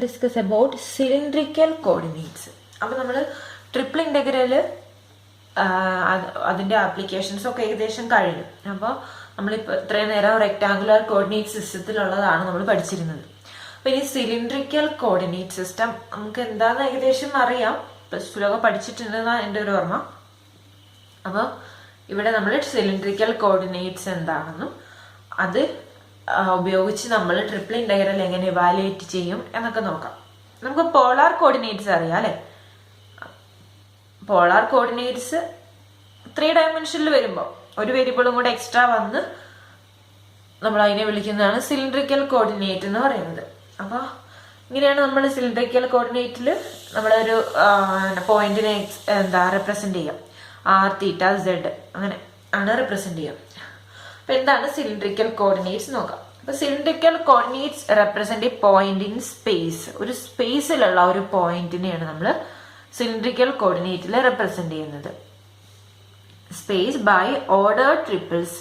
will discuss about cylindrical coordinates. അപ്പോൾ നമ്മൾ triple integral അതിൻ്റെ ആപ്ലിക്കേഷൻസ് ഒക്കെ ഏകദേശം കഴിഞ്ഞു. അപ്പോൾ നമ്മളിപ്പോൾ ഇത്രയും നേരം റെക്ടാങ്കുലർ കോർഡിനേറ്റ് സിസ്റ്റത്തിലുള്ളതാണ് നമ്മൾ പഠിച്ചിരുന്നത്. അപ്പോൾ ഇനി സിലിണ്ട്രിക്കൽ കോർഡിനേറ്റ് സിസ്റ്റം നമുക്ക് എന്താണെന്ന് ഏകദേശം അറിയാം, പ്ലസ് ടുലൊക്കെ പഠിച്ചിട്ടുണ്ടെന്നാണ് എൻ്റെ ഒരു ഓർമ്മ. അപ്പോൾ ഇവിടെ നമ്മൾ സിലിണ്ട്രിക്കൽ കോർഡിനേറ്റ്സ് എന്താണെന്നും അത് ഉപയോഗിച്ച് നമ്മൾ ട്രിപ്പിൾ ഇൻ്റഗ്രൽ എങ്ങനെ ഇവാലുവേറ്റ് ചെയ്യും എന്നൊക്കെ നോക്കാം. നമുക്ക് പോളാർ കോർഡിനേറ്റ്സ് അറിയാം അല്ലേ. പോളാർ കോർഡിനേറ്റ്സ് 3 ഡയമെൻഷനിൽ വരുമ്പോൾ ഒരു വേരിയബിളും കൂടെ എക്സ്ട്രാ വന്ന് നമ്മൾ അതിനെ വിളിക്കുന്നതാണ് സിലിണ്ട്രിക്കൽ കോർഡിനേറ്റ് എന്ന് പറയുന്നത്. അപ്പോൾ ഇങ്ങനെയാണ് നമ്മൾ സിലിണ്ട്രിക്കൽ കോർഡിനേറ്റിൽ നമ്മളൊരു പോയിന്റിനെ റെപ്രസെന്റ് ചെയ്യാം. ആർ, തീറ്റ, സെഡ് അങ്ങനെ ആണ് റെപ്രസെന്റ് ചെയ്യാം. അപ്പൊ എന്താണ് സിലിണ്ട്രിക്കൽ കോർഡിനേറ്റ്സ് നോക്കാം. അപ്പൊ cylindrical coordinates represent a point in space. ഒരു സ്പേസിലുള്ള ഒരു പോയിന്റിനെയാണ് നമ്മൾ സിലിണ്ട്രിക്കൽ കോർഡിനേറ്റിൽ റെപ്രസെന്റ് ചെയ്യുന്നത്. Space by order triples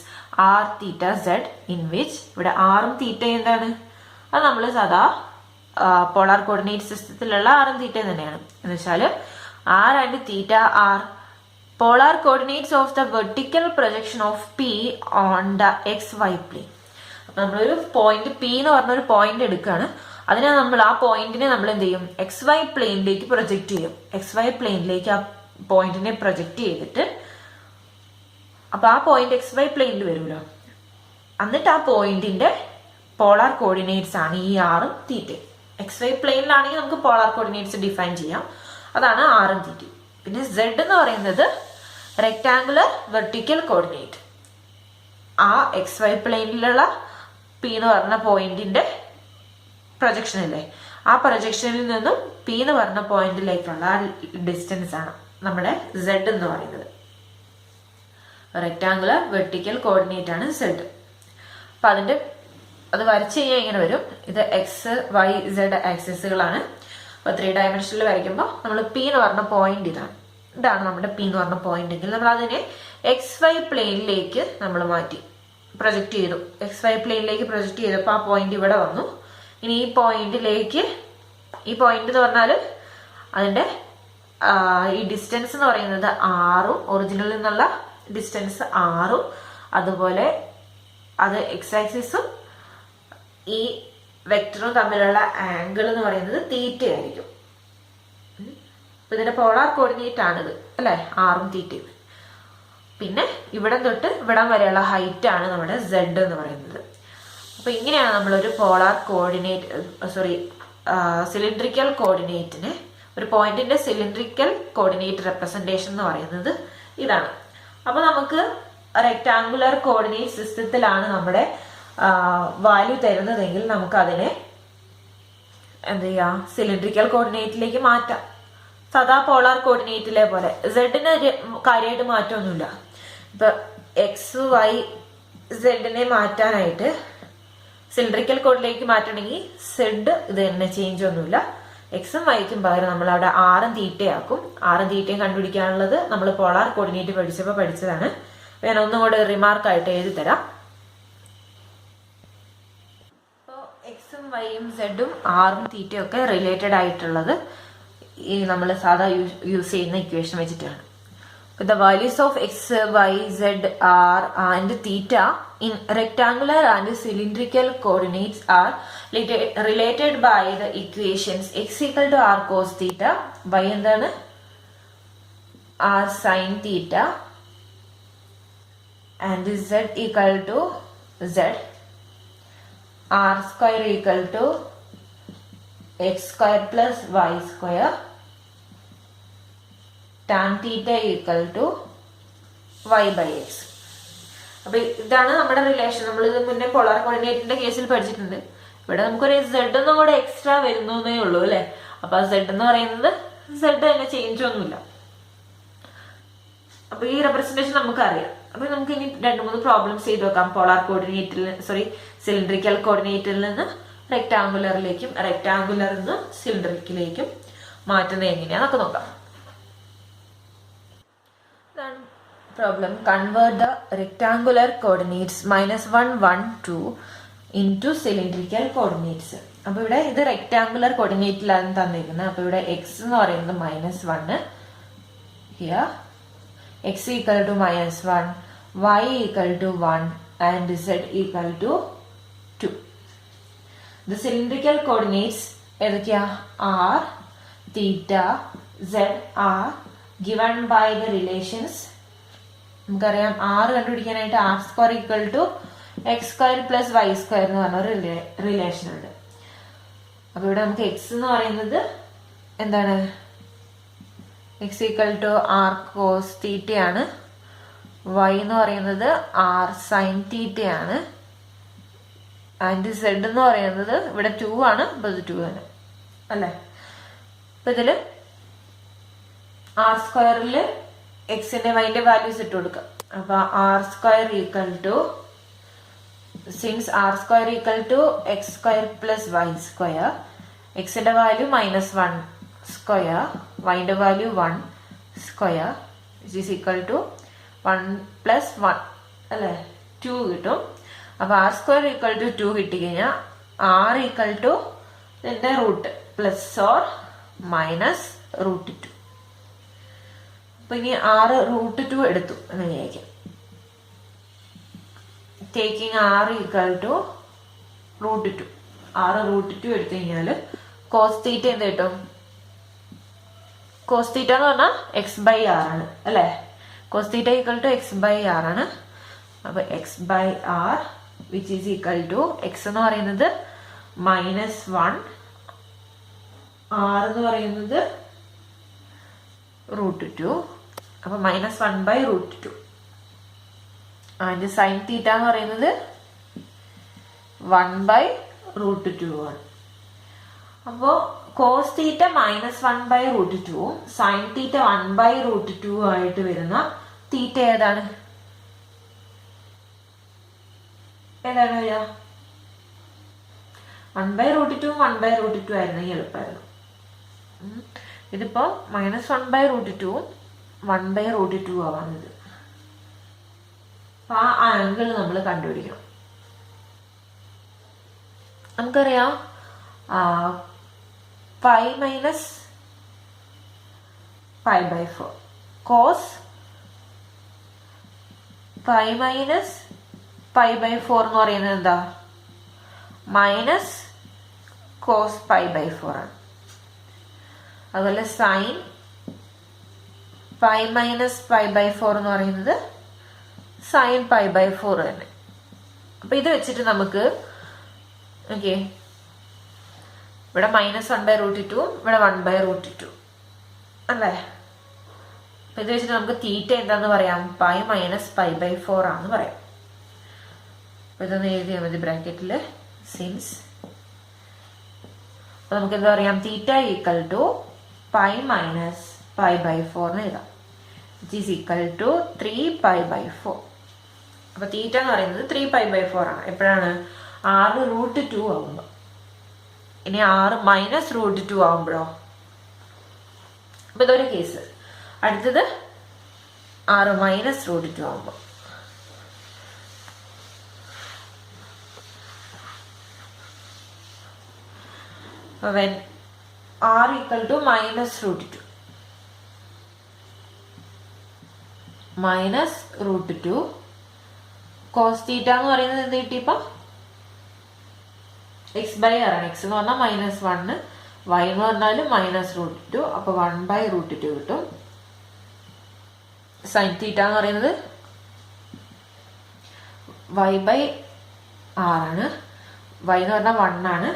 r, theta, z in which ഇവിടെ ആറും തീറ്റ എന്താണ്, അത് നമ്മൾ സാധാ പോളാർ കോർഡിനേറ്റ് സിസ്റ്റത്തിലുള്ള ആറും തീറ്റ തന്നെയാണ്. എന്ന് വെച്ചാൽ r and theta are polar coordinates of the vertical projection of P on the xy plane. അപ്പൊ നമ്മളൊരു പോയിന്റ് P എന്ന് പറഞ്ഞൊരു പോയിന്റ് എടുക്കുകയാണ്. അതിനെ നമ്മൾ ആ പോയിന്റിനെ നമ്മൾ എന്ത് ചെയ്യും, XY പ്ലെയിനിലേക്ക് പ്രൊജക്ട് ചെയ്യും. XY പ്ലെയിനിലേക്ക് ആ പോയിന്റിനെ പ്രൊജക്ട് ചെയ്തിട്ട് അപ്പൊ ആ പോയിന്റ് XY പ്ലെയിനിൽ വരുമല്ലോ. എന്നിട്ട് ആ പോയിന്റിന്റെ പോളാർ കോർഡിനേറ്റ്സ് ആണ് ഈ ആറും തീറ്റയും. XY പ്ലെയിനിലാണെങ്കിൽ നമുക്ക് പോളാർ കോർഡിനേറ്റ്സ് ഡിഫൈൻ ചെയ്യാം. അതാണ് ആറും തീറ്റയും. പിന്നെ Z എന്ന് പറയുന്നത് റെക്ടാങ്കുലർ വെർട്ടിക്കൽ കോർഡിനേറ്റ്. ആ XY പ്ലെയിനിലുള്ള P എന്ന് പറഞ്ഞ പോയിന്റിന്റെ പ്രൊജക്ഷൻ അല്ലേ, ആ പ്രൊജക്ഷനിൽ നിന്നും P എന്ന് പറഞ്ഞ പോയിന്റിലേക്കുള്ള ഡിസ്റ്റൻസ് ആണ് നമ്മുടെ Z എന്ന് പറയുന്നത്. റെക്ടാങ്കുലർ വെർട്ടിക്കൽ കോർഡിനേറ്റ് ആണ് Z. അപ്പൊ അത് വരച്ച് കഴിഞ്ഞാൽ ഇങ്ങനെ വരും. ഇത് XY Z ആക്സിസുകളാണ്. അപ്പൊ 3 ഡയമെൻഷനിൽ വരയ്ക്കുമ്പോൾ നമ്മൾ P എന്ന് പറഞ്ഞ പോയിന്റ് ഇതാണ് നമ്മുടെ P എന്ന് പറഞ്ഞ പോയിന്റ് എങ്കിൽ നമ്മൾ അതിനെ XY പ്ലെയിനിലേക്ക് നമ്മൾ മാറ്റി പ്രൊജക്ട് ചെയ്തു. XY പ്ലെയിനിലേക്ക് പ്രൊജക്ട് ചെയ്തപ്പോൾ ആ പോയിന്റ് ഇവിടെ വന്നു. ഇനി ഈ പോയിന്റ് എന്ന് പറഞ്ഞാൽ അതിന്റെ ഈ ഡിസ്റ്റൻസ് എന്ന് പറയുന്നത് 6ഉം ഒറിജിനലിൽ നിന്നുള്ള ഡിസ്റ്റൻസ് 6ഉം അതുപോലെ അത് X ആക്സിസും ഈ വെക്ടറും തമ്മിലുള്ള ആംഗിൾ എന്ന് പറയുന്നത് തീറ്റ ആയിരിക്കും. ഇതിന്റെ പോളാർ കോർഡിനേറ്റ് ആണിത് അല്ലെ, ആറും തീറ്റയും. പിന്നെ ഇവിടെ തൊട്ട് ഇവിടം വരെയുള്ള ഹൈറ്റ് ആണ് നമ്മുടെ Z എന്ന് പറയുന്നത്. അപ്പൊ ഇങ്ങനെയാണ് നമ്മളൊരു പോളാർ കോർഡിനേറ്റ് സിലിണ്ട്രിക്കൽ കോർഡിനേറ്റിനെ, ഒരു പോയിന്റിന്റെ സിലിണ്ട്രിക്കൽ കോർഡിനേറ്റ് റെപ്രസെന്റേഷൻ എന്ന് പറയുന്നത് ഇതാണ്. അപ്പൊ നമുക്ക് റെക്ടാങ്കുലർ കോർഡിനേറ്റ് സിസ്റ്റത്തിലാണ് നമ്മുടെ വാല്യൂ തരുന്നതെങ്കിൽ നമുക്ക് അതിനെ എന്ത് ചെയ്യാം, സിലിണ്ട്രിക്കൽ കോർഡിനേറ്റിലേക്ക് മാറ്റാം. സദാ പോളാർ കോർഡിനേറ്റിലെ പോലെ സെഡിന് കാര്യമായിട്ട് മാറ്റമൊന്നുമില്ല. ഇപ്പൊ XY മാറ്റാനായിട്ട് സിലിണ്ട്രിക്കൽ കോർഡിലേക്ക് മാറ്റണമെങ്കിൽ സെഡ് ഇത് തന്നെ ചേഞ്ച് ഒന്നുമില്ല. എക്സും വൈക്കും പകരം നമ്മൾ അവിടെ ആറും തീറ്റയാക്കും. ആറും തീറ്റയും കണ്ടുപിടിക്കാനുള്ളത് നമ്മൾ പോളാർ കോർഡിനേറ്റ് പഠിച്ചപ്പോൾ പഠിച്ചതാണ്. ഞാൻ ഒന്നും കൂടെ റിമാർക്ക് ആയിട്ട് എഴുതി തരാം. അപ്പോൾ എക്സും വൈയും സെഡും ആറും തീറ്റയും ഒക്കെ റിലേറ്റഡ് ആയിട്ടുള്ളത് ഈ നമ്മൾ സാധാ യൂസ് ചെയ്യുന്ന ഇക്വേഷൻ വെച്ചിട്ടാണ്. The values of x, y, z, r and theta in rectangular and cylindrical coordinates are related by the equations x equal to r cos theta, y എന്താണ് r sin theta and z equal to z, r square equal to x square plus y square, tan theta equal to y by x. അപ്പൊ ഇതാണ് നമ്മുടെ relation. നമ്മൾ ഇത് മുന്നേ polar കോർഡിനേറ്റിന്റെ കേസിൽ പഠിച്ചിട്ടുണ്ട്. ഇവിടെ നമുക്കൊരു Z ഒന്നും കൂടെ എക്സ്ട്രാ വരുന്നേ ഉള്ളൂ അല്ലെ. അപ്പൊ Z എന്ന് പറയുന്നത് Z തന്നെ ചേഞ്ച് ഒന്നുമില്ല. അപ്പൊ ഈ റെപ്രസെന്റേഷൻ നമുക്ക് അറിയാം. അപ്പൊ നമുക്ക് ഇനി 2-3 പ്രോബ്ലംസ് ചെയ്ത് നോക്കാം. പോളാർ കോർഡിനേറ്റിൽ സിലിണ്ട്രിക്കൽ കോർഡിനേറ്റിൽ നിന്ന് റെക്ടാങ്കുലറിലേക്കും റെക്ടാങ്കുലറിൽ നിന്ന് സിലിണ്ടറിക്കിലേക്കും മാറ്റുന്നത് എങ്ങനെയാന്നൊക്കെ നോക്കാം. Problem: convert the rectangular coordinates -1, 1, 2 into cylindrical coordinates. അപ്പൊ ഇവിടെ ഇത് റെക്ടാങ്കുലർ കോർഡിനേറ്റിലാണ് തന്നിരിക്കുന്നത്. അപ്പൊ ഇവിടെ എക്സ് എന്ന് പറയുന്നത് -1, here x equal to -1, y equal to 1 and z equal to 2. The cylindrical coordinates ഏതൊക്കെയാ? r, theta, z are given by the relations. നമുക്കറിയാം r കണ്ടുപിടിക്കാനായിട്ട് r² equal to x² plus y² എന്ന് പറഞ്ഞ ഒരു റിലേഷൻ ഉണ്ട്. അപ്പൊ ഇവിടെ നമുക്ക് x എന്ന് പറയുന്നത് എന്താണ്? x equal to r cos theta ആണ്. y എന്ന് പറയുന്നത് r sin theta ആണ്. ആൻഡ് z എന്ന് പറയുന്നത് ഇവിടെ 2 ആണ്. അപ്പൊ ഇത് 2 ആണ് അല്ലേ? അപ്പൊ ഇതില് r²ല് എക്സിന്റെ വൈന്റെ വാല്യൂസ് ഇട്ട് കൊടുക്കാം. അപ്പൊ r² equal to, since r² equal to x² plus y², എക്സിന്റെ value -1² yന്റെ value 1² which is equal to 1 plus 1 അല്ലേ? 2 കിട്ടും. അപ്പൊ r² equal to 2 കിട്ടിക്കഴിഞ്ഞാൽ r equal to ഇതിന്റെ റൂട്ട് പ്ലസ് ഓർ മൈനസ് √2. അപ്പൊ ഇനി r √2 എടുത്തു എന്ന് വിചാരിക്കാം. Taking r equal to √2, r √2 എടുത്തു കഴിഞ്ഞാല് cos theta എന്ത് കിട്ടും? cos theta എന്ന് പറഞ്ഞാൽ x/r ആണ് അല്ലെ? cos theta equal to x/r ആണ്. അപ്പൊ x/r which is equal to x എന്ന് പറയുന്നത് -1, r എന്ന് പറയുന്നത് √2, അപ്പൊ -1/√2. ആൻഡ് sin theta എന്ന് പറയുന്നത് 1/√2 ആണ്. അപ്പോ cos theta -1/√2 sin theta 1/√2 ആയിട്ട് വരുന്ന തീറ്റ ഏതാണ് വരിക? 1/√2 1/√2 ആയിരുന്നെങ്കിൽ എളുപ്പമായിരുന്നു. ഇതിപ്പോ -1/√2 1/√2 ആവാണിത്. അപ്പൊ ആ ആംഗിൾ നമ്മൾ കണ്ടുപിടിക്കണം. നമുക്കറിയാം pi minus pi/4 cos pi minus pi/4 എന്ന് പറയുന്നത് എന്താ? മൈനസ് cos pi/4 ആണ്. അതുപോലെ sin pi minus pi/4 എന്ന് പറയുന്നത് sin pi/4 തന്നെ. അപ്പൊ ഇത് വെച്ചിട്ട് നമുക്ക് ഓക്കെ, ഇവിടെ -1/√2 ഇവിടെ 1/√2 അല്ലേ? അപ്പൊ ഇത് വെച്ചിട്ട് നമുക്ക് തീറ്റ എന്താന്ന് പറയാം? pi minus pi/4 ആണെന്ന് പറയാം. അപ്പൊ ഇതൊന്ന് എഴുതിയാൽ മതി ബ്രാക്കറ്റില്. സിൻസ് അപ്പൊ നമുക്ക് എന്താ പറയാം? Theta equal to pi minus pi/4 എന്ന് എഴുതാം, which is equal to 3pi/4. അപ്പൊ തീറ്റ എന്ന് പറയുന്നത് 3pi/4 ആണ്. എപ്പോഴാണ്? r √2 ആവുമ്പോ. ഇനി r -√2 ആവുമ്പോഴോ? അപ്പൊ ഇതൊരു കേസ്. അടുത്തത് r -√2 ആവുമ്പോ. when r equal to -√2 cos theta എന്ന് പറയുന്നത് എന്ത് കിട്ടി? ഇപ്പൊ x/r ആണ്. x എന്ന് പറഞ്ഞാൽ -1, y എന്ന് പറഞ്ഞാലും -√2, അപ്പൊ 1/√2 കിട്ടും. sin theta എന്ന് പറയുന്നത് y/r ആണ്. y എന്ന് പറഞ്ഞാൽ 1 ആണ്,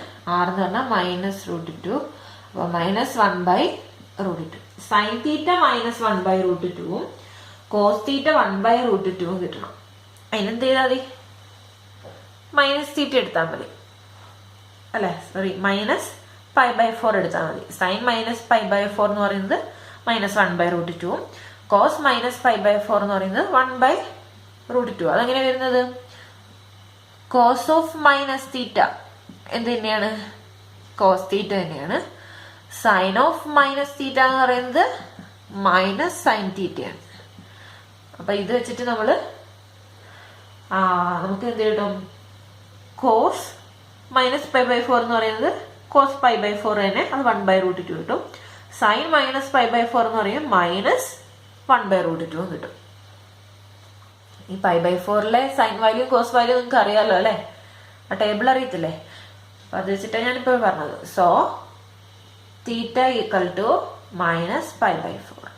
r എന്ന് പറഞ്ഞാൽ -√2, അപ്പൊ -1/√2. sin theta -1/√2 cos theta 1/√2 കിട്ടണം. അതിനെന്ത് ചെയ്താൽ മതി? -θ എടുത്താൽ മതി അല്ലെ? സോറി, -pi/4 എടുത്താൽ മതി. sin -pi/4 എന്ന് പറയുന്നത് -1/√2, cos -pi/4 എന്ന് പറയുന്നത് 1/√2. അതെങ്ങനെ വരുന്നത്? cos of -θ എന്ത് തന്നെയാണ്? cos θ തന്നെയാണ്. sin of -θ എന്ന് പറയുന്നത് -sin θ ആണ്. അപ്പൊ ഇത് വെച്ചിട്ട് നമുക്ക് എന്ത് കിട്ടും? cos -pi/4 എന്ന് പറയുന്നത് കോസ് പൈ ബൈ 4 തന്നെ, അത് 1/√2 കിട്ടും. സൈൻ മൈനസ് പൈ ബൈ 4 എന്ന് പറയും മൈനസ് 1/√2 കിട്ടും. ഈ പൈ ബൈ 4ലെ സൈൻ വാല്യൂ കോസ് വാല്യൂ നിങ്ങൾക്ക് അറിയാലോ അല്ലേ, ആ ടേബിൾ അറിയത്തില്ലേ, അപ്പൊ അത് വെച്ചിട്ടാണ് ഞാനിപ്പോൾ പറഞ്ഞത്. So theta equal to minus pi by 4.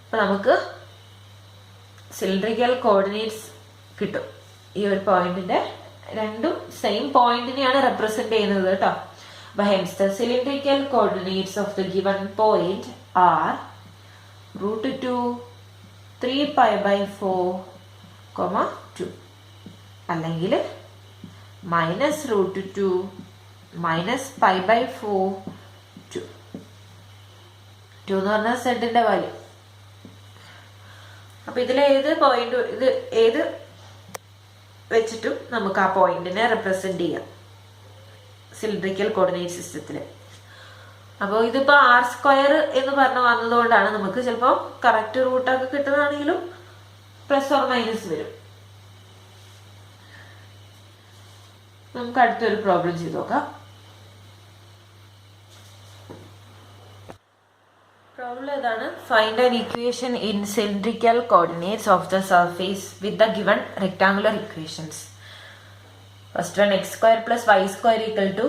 അപ്പൊ നമുക്ക് സിലിണ്ടറിക്കൽ കോർഡിനേറ്റ്സ് കിട്ടും. ഈ ഒരു പോയിന്റിന്റെ രണ്ടും സെയിം പോയിന്റിനെയാണ് റെപ്രസെന്റ് ചെയ്യുന്നത് കേട്ടോ. അപ്പൊ hence the cylindrical coordinates of the given point r √2, 3π/4, 2 അല്ലെങ്കിൽ -√2 -π/4, 2 എന്ന് പറഞ്ഞാൽ സെഡിന്റെ വാല്യൂ. അപ്പൊ ഇതിലേത് പോയിന്റ്, ഇത് ഏത് വെച്ചിട്ടും നമുക്ക് ആ പോയിന്റിനെ റെപ്രസെന്റ് ചെയ്യാം സിലിണ്ടറിക്കൽ കോർഡിനേറ്റ് സിസ്റ്റത്തില്. അപ്പോൾ ഇതിപ്പോ r² എന്ന് പറഞ്ഞു വന്നതുകൊണ്ടാണ് നമുക്ക് ചിലപ്പോൾ കറക്റ്റ് റൂട്ടൊക്കെ കിട്ടുന്നതാണെങ്കിലും പ്ലസ് ഓർ മൈനസ് വരും. നമുക്ക് അടുത്തൊരു പ്രോബ്ലം ചെയ്ത് നോക്കാം. പ്രോബ്ലം ഏതാണ്? Find an equation in cylindrical coordinates of the surface with the given rectangular equations. First one x² + y² =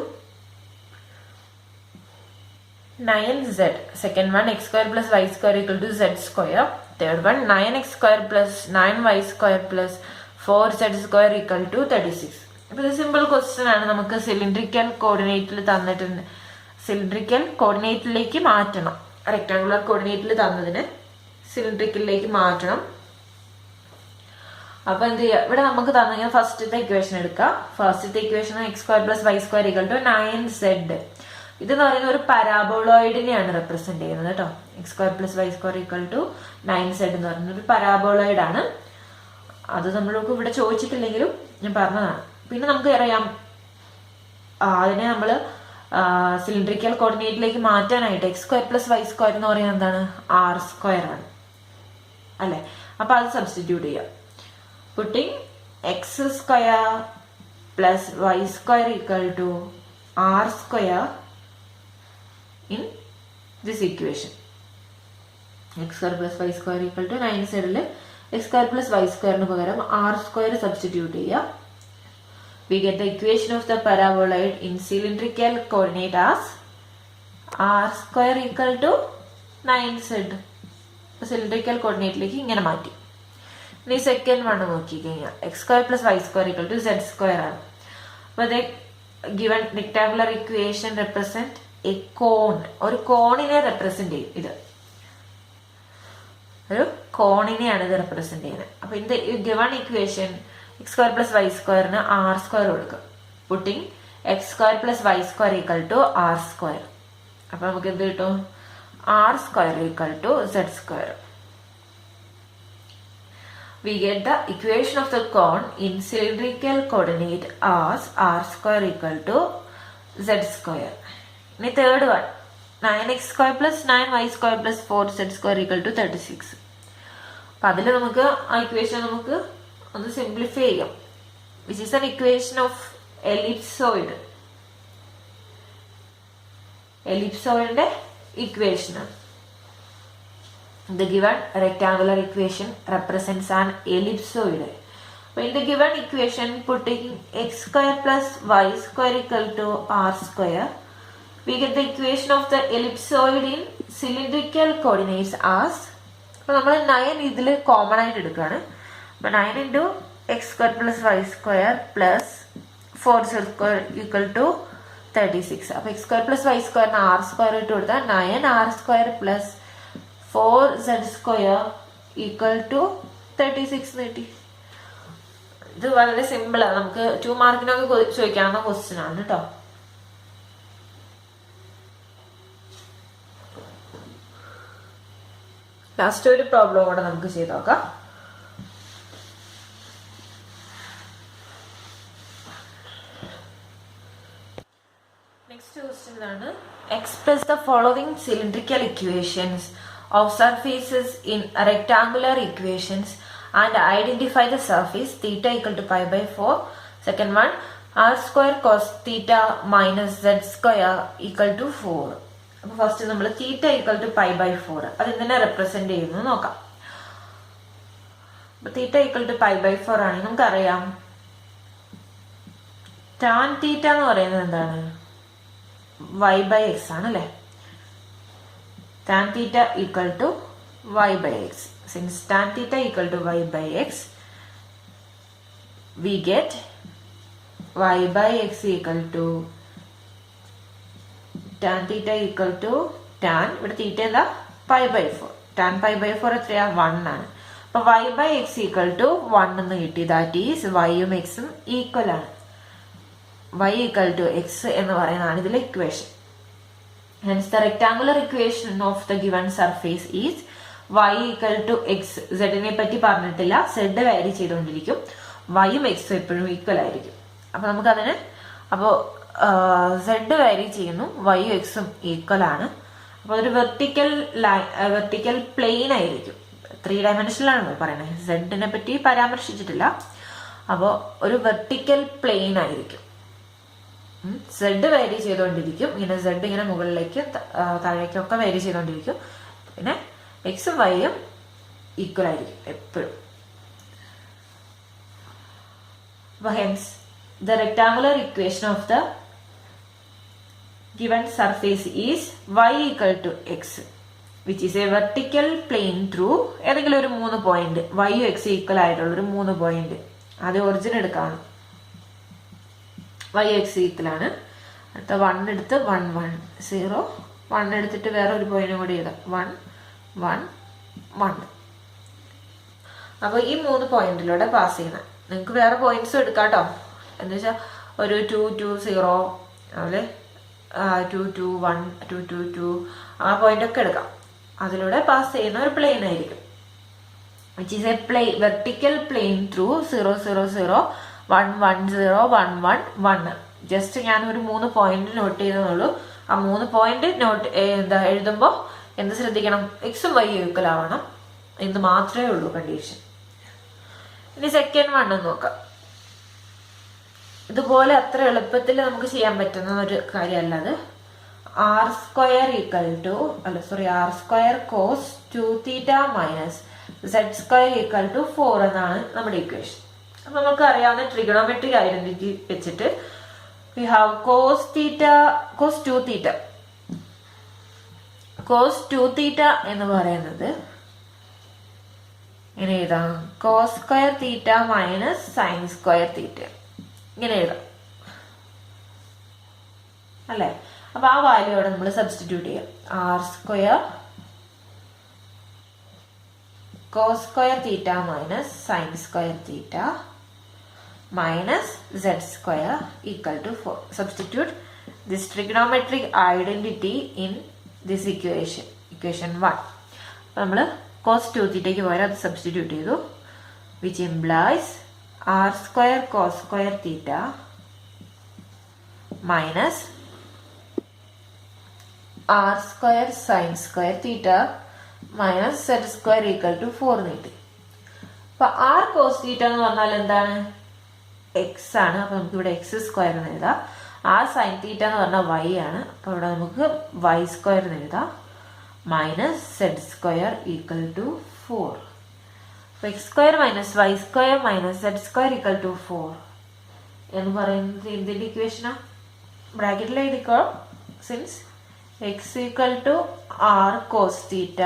9z. Second one x² + y² = z². Third one 9x² + 9y² + 4z² = 36. അപ്പൊ ഇത് simple question ആണ്. നമുക്ക് cylindrical കോർഡിനേറ്റിൽ തന്നിട്ടുണ്ട്, cylindrical കോർഡിനേറ്റിലേക്ക് മാറ്റണം. Rectangular കോർഡിനേറ്റിൽ തന്നതിന് സിലിണ്ടറിക്കലിലേക്ക് മാറ്റണം. അപ്പൊ എന്ത് ചെയ്യുക, ഇവിടെ നമുക്ക് തന്നെങ്കിൽ ഫസ്റ്റത്തെ ഇക്വേഷൻ എടുക്കാം. ഫസ്റ്റത്തെ ഇക്വേഷൻ x² + y² = 9z. ഇതെന്ന് പറയുന്ന ഒരു പരാബോളോയിഡിനെയാണ് റെപ്രസെന്റ് ചെയ്യുന്നത് കേട്ടോ. x² + y² = 9z എന്ന് പറയുന്ന ഒരു പരാബോളോയിഡ് ആണ്. അത് നമ്മൾക്ക് ഇവിടെ ചോദിച്ചിട്ടില്ലെങ്കിലും ഞാൻ പറഞ്ഞതാണ്. പിന്നെ നമുക്ക് അറിയാം അതിനെ നമ്മൾ സിലിണ്ടറിക്കൽ കോർഡിനേറ്റിലേക്ക് മാറ്റാനായിട്ട് x² + y² എന്ന് പറയുന്നത് എന്താണ്? r² ആണ് അല്ലെ. അപ്പൊ അത് സബ്സ്റ്റിറ്റ്യൂട്ട് ചെയ്യാം. Putting x² + y² = r² in this equation. x² + y² = 9z ല് x² + y² പകരം r² സബ്സ്റ്റിറ്റ്യൂട്ട് ചെയ്യുക. We get the equation of the paraboloid in cylindrical coordinate as r² = 9z. Cylindrical കോർഡിനേറ്റിലേക്ക് ഇങ്ങനെ മാറ്റി. ഇനി സെക്കൻഡ് വൺ നോക്കി കഴിഞ്ഞാൽ x² + y² = z² ആണ്. അപ്പൊ given rectangular equation represent a cone. ഒരു കോണിനെ റെപ്രസെന്റ് ചെയ്യും. ഇത് ഒരു കോണിനെയാണ് ഇത് റെപ്രസെന്റ് ചെയ്യുന്നത്. അപ്പൊ ഇത് ഗിവൺ ഇക്വേഷൻ x² + y² ന് r² കൊടുക്കും. Putting x² + y² = r². അപ്പൊ നമുക്ക് എന്ത് കിട്ടും? r² = z². We get the equation of the cone in cylindrical coordinate as r² = z². ഇനി third one 9x² + 9y² + 4z² = 36. അപ്പൊ അതിൽ നമുക്ക് ആ ഇക്വേഷൻ നമുക്ക് ഒന്ന് സിംപ്ലിഫൈ ചെയ്യാം. Which is an equation of ellipsoid. എലിപ്സോയിഡിന്റെ ഇക്വേഷനാണ്. The given rectangular equation represents an ellipsoid. So in the given equation, putting x² + y² = r², we get the equation of the ellipsoid in cylindrical coordinates as. അപ്പോൾ നമ്മൾ 9 ഇതിൽ common ആയിട്ട് എടുക്കുകയാണ്. അപ്പോൾ 9 × x² + y² + 4z² = 36. അപ്പോൾ x² + y² ന് r² ഇട്ട് കൊടുത്താൽ 9r² + 4z² = 36 കിട്ടി. ഇത് വളരെ സിമ്പിളാണ്. നമുക്ക് 2 മാർക്കിനൊക്കെ ചോദിക്കാവുന്ന ക്വസ്റ്റ്യൻ ആണ് കേട്ടോ. ലാസ്റ്റ് ഒരു പ്രോബ്ലം കൂടെ നമുക്ക് ചെയ്ത് നോക്കാം. നെക്സ്റ്റ് ക്വസ്റ്റ്യൻ ആണ് express the following cylindrical equations of surfaces in rectangular equations and identify the surface theta = π/4. Second one, r square cos theta minus z square equal to 4. അപ്പൊ first നമ്മൾ theta equal to π/4 അതെന്തിനെ represent ചെയ്യുന്നു നോക്കാം. അപ്പൊ തീറ്റ equal to π/4 ആണെങ്കിൽ നമുക്കറിയാം tan theta എന്ന് പറയുന്നത് എന്താണ്, y/x ആണ് അല്ലെ. Tan theta equal to y/x. Since tan theta equal to y/x we get y/x equal to tan theta equal to tan, ഇവിടെ തീറ്റ എന്താ π/4. tan π/4 എത്രയാ 1 ആണ്. അപ്പൊ y/x equal to 1 എന്ന് കിട്ടി. ദാറ്റ് ഈസ് yയും xും ഈക്വൽ ആണ്. y equal to x എന്ന് പറയുന്നതാണ് ഇതിലെ equation. Hence the rectangular equation of the given surface is y equal to x. z നെ പറ്റി പറഞ്ഞിട്ടില്ല, z വാരി ചെയ്തുകൊണ്ടിരിക്കും, yയും എക്സും എപ്പോഴും ഈക്വൽ ആയിരിക്കും. അപ്പൊ നമുക്കതിന് അപ്പോൾ z വാരി ചെയ്യുന്നു, yയും എക്സും ഈക്വൽ ആണ്. അപ്പൊ ഒരു വെർട്ടിക്കൽ പ്ലെയിൻ ആയിരിക്കും. 3 ഡയമെൻഷനിലാണ് പറയുന്നത്, സെഡിനെ പറ്റി പരാമർശിച്ചിട്ടില്ല. അപ്പോൾ ഒരു വെർട്ടിക്കൽ പ്ലെയിൻ ആയിരിക്കും. സെഡ് വാരി ചെയ്തുകൊണ്ടിരിക്കും, ഇങ്ങനെ സെഡ് ഇങ്ങനെ മുകളിലേക്ക് താഴേക്കൊക്കെ വാരി ചെയ്തുകൊണ്ടിരിക്കും. പിന്നെ എക്സും വൈയും ഈക്വൽ ആയിരിക്കും എപ്പോഴും. Hence, the rectangular equation of the given surface is y equal to x, which is a vertical plane through ഏതെങ്കിലും ഒരു 3 പോയിന്റ്, y x ഈക്വൽ ആയിട്ടുള്ള ഒരു 3 പോയിന്റ്. അത് ഒറിജിൻ എടുക്കാം, y x ഈക്വൽ ആണ്. അടുത്ത 1 എടുത്ത് 1 1 0 1 എടുത്തിട്ട് വേറെ ഒരു പോയിന്റ് കൂടി എഴുതാം, 1 1 1. അപ്പോൾ ഈ 3 പോയിന്റിലൂടെ പാസ് ചെയ്യണം. നിങ്ങൾക്ക് വേറെ പോയിന്റ്സും എടുക്കാം കേട്ടോ. എന്ന് വെച്ചാൽ ഒരു 2 2 0 അതുപോലെ 2 2 1 2 2 2 ആ പോയിന്റൊക്കെ എടുക്കാം. അതിലൂടെ പാസ് ചെയ്യുന്ന ഒരു പ്ലെയിൻ ആയിരിക്കും. Which is A vertical plane through 0 0 0 1 1 0 1 1 1. Just ഞാൻ ഒരു 3 പോയിന്റ് നോട്ട് ചെയ്തെന്നുള്ളൂ. ആ 3 പോയിന്റ് എഴുതുമ്പോൾ എന്ത് ശ്രദ്ധിക്കണം, എക്സും വൈയും ഈക്വൽ ആവണം എന്ന് മാത്രമേ ഉള്ളൂ കണ്ടീഷൻ. ഇനി സെക്കൻഡ് വൺ നോക്കാം. ഇതുപോലെ അത്ര എളുപ്പത്തിൽ നമുക്ക് ചെയ്യാൻ പറ്റുന്ന ഒരു കാര്യമല്ല അത്. R square cos 2 theta minus z square equal to 4 എന്നാണ് നമ്മുടെ ഇക്വേഷൻ. അപ്പൊ നമുക്ക് അറിയാവുന്ന ട്രിഗണോമെട്രിക് ഐഡന്റിറ്റി വെച്ചിട്ട് we have cos 2 theta. Cos 2 theta എന്ന് പറയുന്നത് ഇങ്ങനെ എഴുതാം, cos square theta minus sine square theta ഇങ്ങനെ എഴുതാം അല്ലെ. അപ്പൊ ആ വാല്യൂ അവിടെ നമ്മൾ സബ്സ്റ്റിറ്റ്യൂട്ട് ചെയ്യാം. R square cos square theta minus sine square theta minus z square equal to 4. Substitute this trigonometric identity in this equation 1. അപ്പൊ നമ്മള് കോസ് 2 തീറ്റയ്ക്ക് പകരം അത് സബ്സ്റ്റിറ്റ്യൂട്ട് ചെയ്തു. Which implies r square cos square theta minus r square sine square theta minus z square equal to 4 നീട്ടി. അപ്പൊ R cos തീറ്റ എന്ന് പറഞ്ഞാൽ എന്താണ്, എക്സ് ആണ്. അപ്പൊ നമുക്ക് ഇവിടെ എക്സ് സ്ക്വയർ എന്ന് എഴുതാം. ആർ സൈൻ തീറ്റ എന്ന് പറഞ്ഞാൽ വൈ ആണ്. അപ്പൊ ഇവിടെ നമുക്ക് വൈ സ്ക്വയർ എന്ന് എഴുതാം minus z square equal to 4. അപ്പോൾ x square minus y square minus z square equal to 4 എന്ന് പറയുന്നത് എന്തിൻ്റെ ഇക്വേഷനാ, ബ്രാക്കറ്റിൽ എഴുതിക്കോ. Since x equal to r cos theta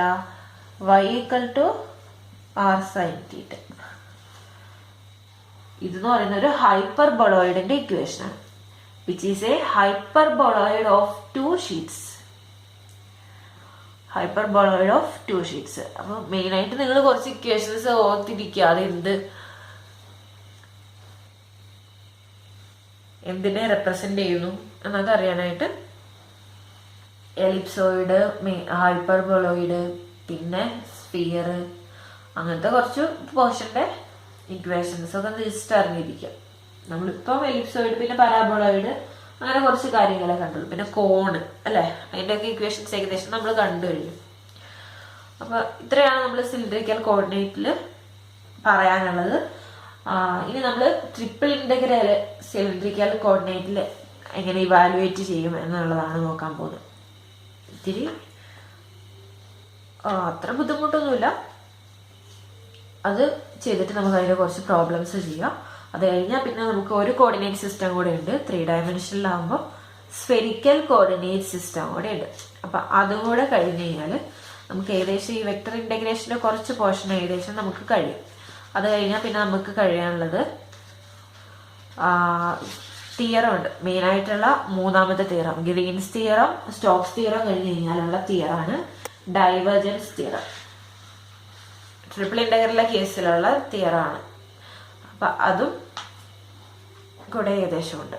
y equal to r sine theta. ഇതെന്ന് പറയുന്ന ഒരു ഹൈപ്പർബോളോയിഡിന്റെ ഇക്വേഷനാണ്. Which is a hyperboloid of 2 sheets. Hyperboloid of 2 sheets. അപ്പൊ മെയിൻ ആയിട്ട് നിങ്ങൾ കുറച്ച് ഇക്വേഷൻസ് ഓർത്തിരിക്കുക. അത് എന്തിനെ റെപ്രസെന്റ് ചെയ്യുന്നു എന്നൊക്കെ അറിയാനായിട്ട്. എലിപ്സോയിഡ്, ഹൈപ്പർബോളോയിഡ്, പിന്നെ സ്ഫിയർ, അങ്ങനത്തെ കുറച്ച് പോർഷന്റെ ഇക്വേഷൻസ് ഒക്കെ ജസ്റ്റ് അറിഞ്ഞിരിക്കുക. നമ്മളിപ്പം എലിപ്സോയിഡ് പിന്നെ പരാബോളോയിഡ് അങ്ങനെ കുറച്ച് കാര്യങ്ങളെ കണ്ടുള്ളൂ. പിന്നെ കോണ് അല്ലെ, അതിൻ്റെയൊക്കെ ഇക്വേഷൻസ് ഏകദേശം നമ്മൾ കണ്ടു കഴിഞ്ഞു. അപ്പൊ ഇത്രയാണ് നമ്മൾ സിലിണ്ടറിക്കൽ കോർഡിനേറ്റിൽ പറയാനുള്ളത്. ഇനി നമ്മൾ ട്രിപ്പിൾ ഇന്റഗ്രൽ സിലിണ്ടറിക്കൽ കോർഡിനേറ്റിൽ എങ്ങനെ ഇവാലുവേറ്റ് ചെയ്യും എന്നുള്ളതാണ് നോക്കാൻ പോകുന്നത്. ഇത്തിരി അത്ര ബുദ്ധിമുട്ടൊന്നുമില്ല. അത് ചെയ്തിട്ട് നമുക്ക് അതിൻ്റെ കുറച്ച് പ്രോബ്ലംസ് ചെയ്യാം. അത് കഴിഞ്ഞാൽ പിന്നെ നമുക്ക് ഒരു കോർഡിനേറ്റ് സിസ്റ്റം കൂടെ ഉണ്ട്. 3 ഡയമെൻഷനിലാകുമ്പോൾ സ്ഫെറിക്കൽ കോർഡിനേറ്റ് സിസ്റ്റം കൂടെ ഉണ്ട്. അപ്പം അതും കൂടെ കഴിഞ്ഞ് കഴിഞ്ഞാൽ നമുക്ക് ഏകദേശം ഈ വെക്ടർ ഇൻ്റഗ്രേഷൻ്റെ കുറച്ച് പോർഷൻ ഏകദേശം നമുക്ക് കഴിയും. അത് കഴിഞ്ഞാൽ പിന്നെ നമുക്ക് കഴിയാനുള്ളത് തിയറം ഉണ്ട്. മെയിനായിട്ടുള്ള മൂന്നാമത്തെ theorem, Green's theorem, Stokes theorem കഴിഞ്ഞ് കഴിഞ്ഞാലുള്ള തിയറാണ് ഡൈവേർജൻസ് തിയറം. ട്രിപ്പിൾ ഇൻ്റഗ്രലിലെ കേസിലുള്ള തിയറാണ്. അപ്പം അതും കൂടെ ഏകദേശമുണ്ട്.